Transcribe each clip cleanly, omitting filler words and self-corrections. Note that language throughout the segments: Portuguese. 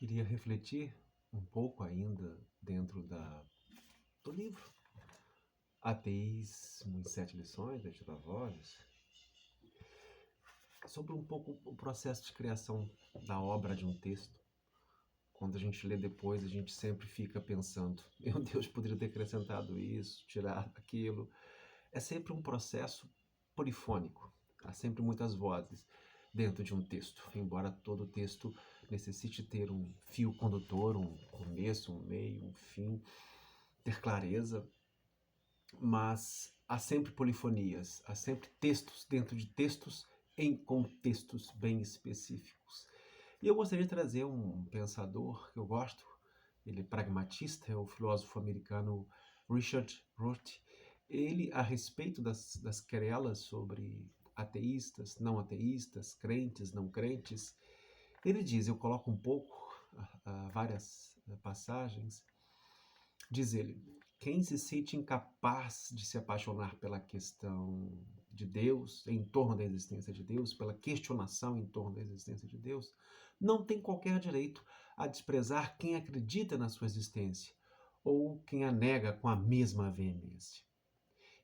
Queria refletir um pouco ainda dentro do livro Ateísmo em Sete Lições, da Editora Vozes, sobre um pouco o processo de criação da obra de um texto. Quando a gente lê depois, a gente sempre fica pensando, meu Deus, poderia ter acrescentado isso, tirado aquilo. É sempre um processo polifônico, há sempre muitas vozes dentro de um texto, embora todo texto necessite ter um fio condutor, um começo, um meio, um fim, ter clareza, mas há sempre polifonias, há sempre textos dentro de textos em contextos bem específicos. E eu gostaria de trazer um pensador que eu gosto, ele é pragmatista, é o filósofo americano Richard Rorty. Ele, a respeito das querelas sobre ateístas, não ateístas, crentes, não crentes, ele diz, eu coloco um pouco, várias passagens, diz ele, quem se sente incapaz de se apaixonar pela questão de Deus, em torno da existência de Deus, pela questionação em torno da existência de Deus, não tem qualquer direito a desprezar quem acredita na sua existência ou quem a nega com a mesma veemência.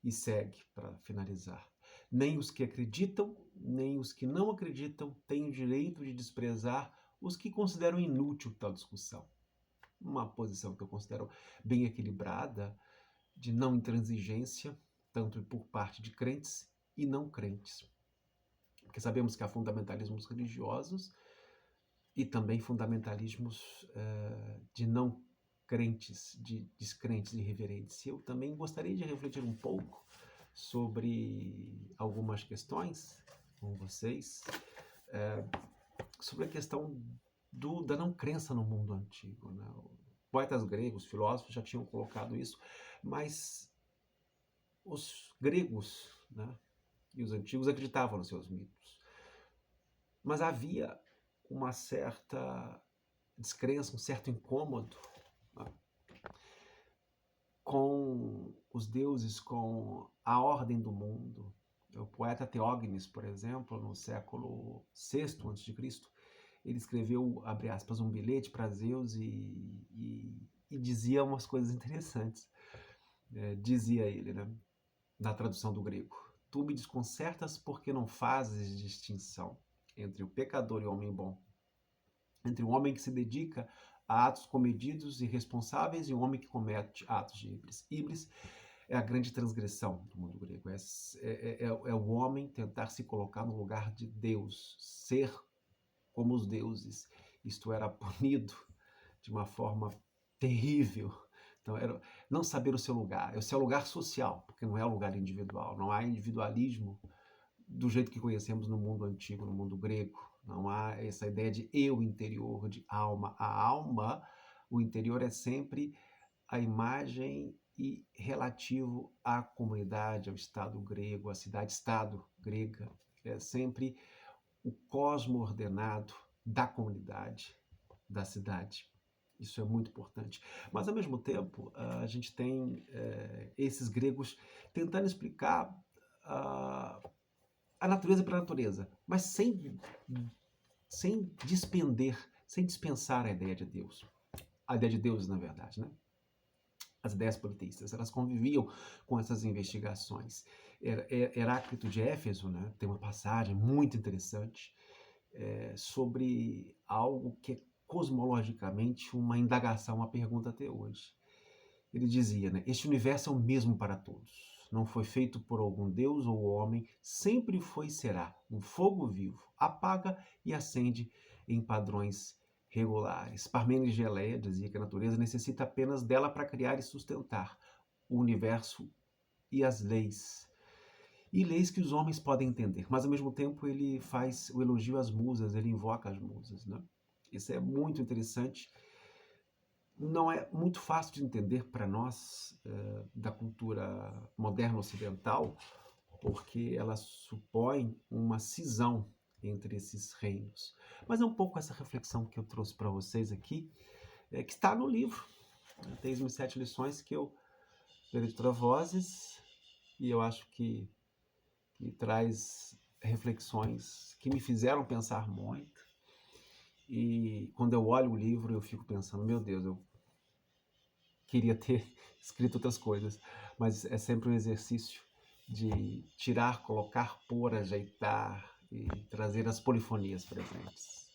E segue, para finalizar, nem os que acreditam, nem os que não acreditam têm o direito de desprezar os que consideram inútil tal discussão. Uma posição que eu considero bem equilibrada, de não intransigência, tanto por parte de crentes e não crentes. Porque sabemos que há fundamentalismos religiosos e também fundamentalismos de não crentes, de descrentes e irreverentes. Eu também gostaria de refletir um pouco sobre algumas questões com vocês, sobre a questão da não crença no mundo antigo, né? Poetas gregos, filósofos já tinham colocado isso, mas os gregos, né, e os antigos acreditavam nos seus mitos. Mas havia uma certa descrença, um certo incômodo, né, com os deuses, com a ordem do mundo. O poeta Teógenes, por exemplo, no século VI a.C., ele escreveu, abre aspas, um bilhete para Zeus e dizia umas coisas interessantes. Dizia ele, né, na tradução do grego, tu me desconcertas porque não fazes distinção entre o pecador e o homem bom, entre o homem que se dedica a atos comedidos e responsáveis e o homem que comete atos de íbris. Íbris é a grande transgressão do mundo grego, é o homem tentar se colocar no lugar de Deus, ser como os deuses. Isto era punido de uma forma terrível. Então, era não saber o seu lugar social, porque não é o lugar individual, não há individualismo do jeito que conhecemos no mundo antigo, no mundo grego. Não há essa ideia de eu interior, de alma. A alma, o interior é sempre a imagem e relativo à comunidade, ao Estado grego, à cidade-estado grega. É sempre o cosmo ordenado da comunidade, da cidade. Isso é muito importante. Mas, ao mesmo tempo, a gente tem esses gregos tentando explicar a natureza pela natureza, mas sem dispensar a ideia de Deus. A ideia de Deus, na verdade, né? As ideias politeístas, elas conviviam com essas investigações. Heráclito de Éfeso, né, tem uma passagem muito interessante sobre algo que é cosmologicamente uma indagação, uma pergunta até hoje. Ele dizia, né, este universo é o mesmo para todos. Não foi feito por algum deus ou homem, sempre foi e será um fogo vivo, apaga e acende em padrões regulares. Parmênides de Eleia dizia que a natureza necessita apenas dela para criar e sustentar o universo e as leis. E leis que os homens podem entender, mas ao mesmo tempo ele faz o elogio às musas, ele invoca as musas, né? Isso é muito interessante. Não é muito fácil de entender para nós da cultura moderna ocidental, porque ela supõe uma cisão entre esses reinos. Mas é um pouco essa reflexão que eu trouxe para vocês aqui, que está no livro, Ateísmo em Sete Lições, que eu da Editora Vozes, e eu acho que traz reflexões que me fizeram pensar muito, E quando eu olho o livro, eu fico pensando, meu Deus, eu queria ter escrito outras coisas, mas é sempre um exercício de tirar, colocar, pôr, ajeitar e trazer as polifonias presentes.